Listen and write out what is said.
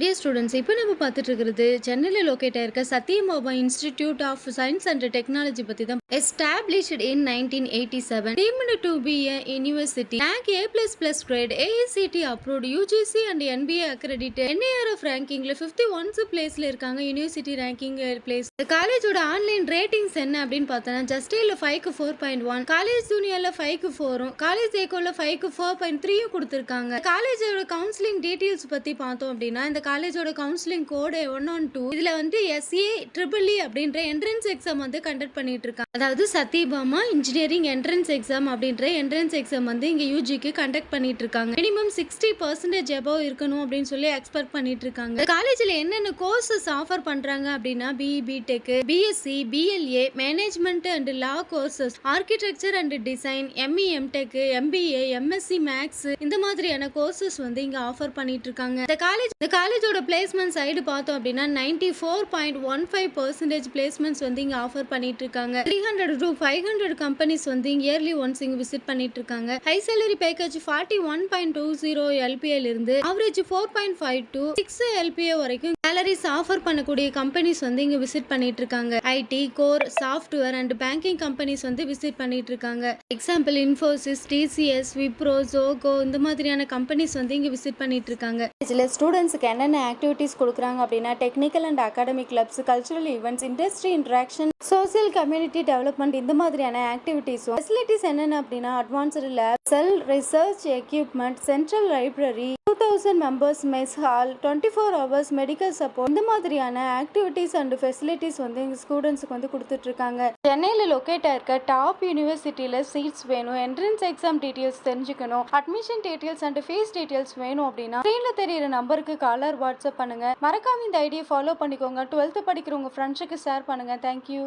Dear students, இப்போ நம்ம பார்த்துட்டு இருக்கிறது சென்னையில் லொக்கேட் ஆயிருக்க Sathyabama institute of science and technology பற்றி தான். Established in 1987, deemed to be a university, rank A++ grade, AICT approved, UGC and NBA accredited, NARF rankingல 51th பிளேஸ்ல இருக்காங்க. University ranking place. இந்த காலேஜோட ஆன்லைன் ரேட்டிங்ஸ் என்ன அப்படின்னு பார்த்தோன்னா, ஜஸ்டில் 5க்கு 4.1, காலேஜ் ஜூனியர்ல 5க்கு 4, காலேஜ் ஏகோல 5க்கு 4.3 கொடுத்துருக்காங்க. காலேஜோட கவுன்சிலிங் டீட்டெயில்ஸ் பற்றி பார்த்தோம் அப்படின்னா, இந்த காலேஜோட கவுன்சிலிங் கோடு 112. இதுல வந்து SAEEE அப்படின்ற என்ட்ரன்ஸ் எக்ஸாம் வந்து கண்டக்ட் பண்ணிட்டு இருக்காங்க. அதாவது சத்யபாமா இன்ஜினியரிங் என்ட்ரன்ஸ் எக்ஸாம் அப்படின்ற என்ட்ரன்ஸ் எக்ஸாம் வந்து இங்க யூஜிக்கு கண்டக்ட் பண்ணிட்டு இருக்காங்க. மினிமம் 60% அபவ் இருக்கணும் அப்படின்னு சொல்லி எக்ஸ்பெக்ட் பண்ணிட்டு இருக்காங்க. காலேஜ்ல என்னென்ன கோர்சஸ் ஆஃபர் பண்றாங்க அப்படின்னா, BE BTech, BSc, BLA, management and law courses, architecture and design, ME MTech, MBA, MSc maths, இந்த மாதிரியான கோர்சஸ் வந்து இங்க ஆஃபர் பண்ணிட்டு இருக்காங்க. இந்த காலேஜோட பிளேஸ்மெண்ட் சைடு பார்த்தோம் அப்படின்னா 94.15% பிளேஸ்மெண்ட்ஸ் வந்து இங்க ஆஃபர் பண்ணிட்டு இருக்காங்க. 300 to 500 கம்பெனிஸ் வந்து இயர்லி ஒன்ஸ் இங்க விசிட் பண்ணிட்டு இருக்காங்க. ஹை சேலரி பேக்கேஜ் 41.20 LPA இருந்து ஆவரேஜ் 4.5 to 6 LPA வரைக்கும் சேலரிஸ் ஆஃபர் பண்ணக்கூடிய கம்பெனிஸ் வந்து இங்க விசிட் பண்ணிட்டு இருக்காங்க. IT, core, software and banking companies வந்து விசிட் பண்ணிட்டு இருக்காங்க. Example Infosys, TCS, Wipro, Zoho, இந்த மாதிரியான கம்பெனிஸ் வந்து இங்க விசிட் பண்ணிட்டு இருக்காங்க. இதுல ஸ்டூடெண்ட்ஸ்க்கு என்னென்ன ஆக்டிவிட்டீஸ் கொடுக்குறாங்க அப்படின்னா, technical and academic clubs, cultural events, industry interaction, social community development, இந்த மாதிரியான ஆக்டிவிட்டீஸும். ஃபெசிலிட்டிஸ் என்னென்ன அப்படின்னா, advanced lab, cell research equipment, central library, 2000 members mess hall, 24 hours medical support, இந்த மாதிரியான ஆக்டிவிட்டீஸ் அண்ட் ஃபெசிலிட்டிஸ் வந்து எங்க ஸ்டூடெண்ட்ஸ்க்கு வந்து கொடுத்துட்டு இருக்காங்க. சென்னையில் லொக்கேட் ஆயிருக்க டாப் யூனிவர்சிட்டியில சீட்ஸ் வேணும், என்ட்ரன்ஸ் எக்ஸாம் டீடைல்ஸ் தெரிஞ்சுக்கணும், admission details and fees details வேணும் அப்படின்னா ஸ்க்ரீன்ல தெரியுற நம்பருக்கு காலர் வாட்ஸ்அப் பண்ணுங்க. மறக்காம இந்த ஐடியை ஃபாலோ பண்ணிக்கோங்க. 12th படிக்கிற உங்க ஃப்ரெண்ட்ஸுக்கு ஷேர் பண்ணுங்க. தேங்க்யூ.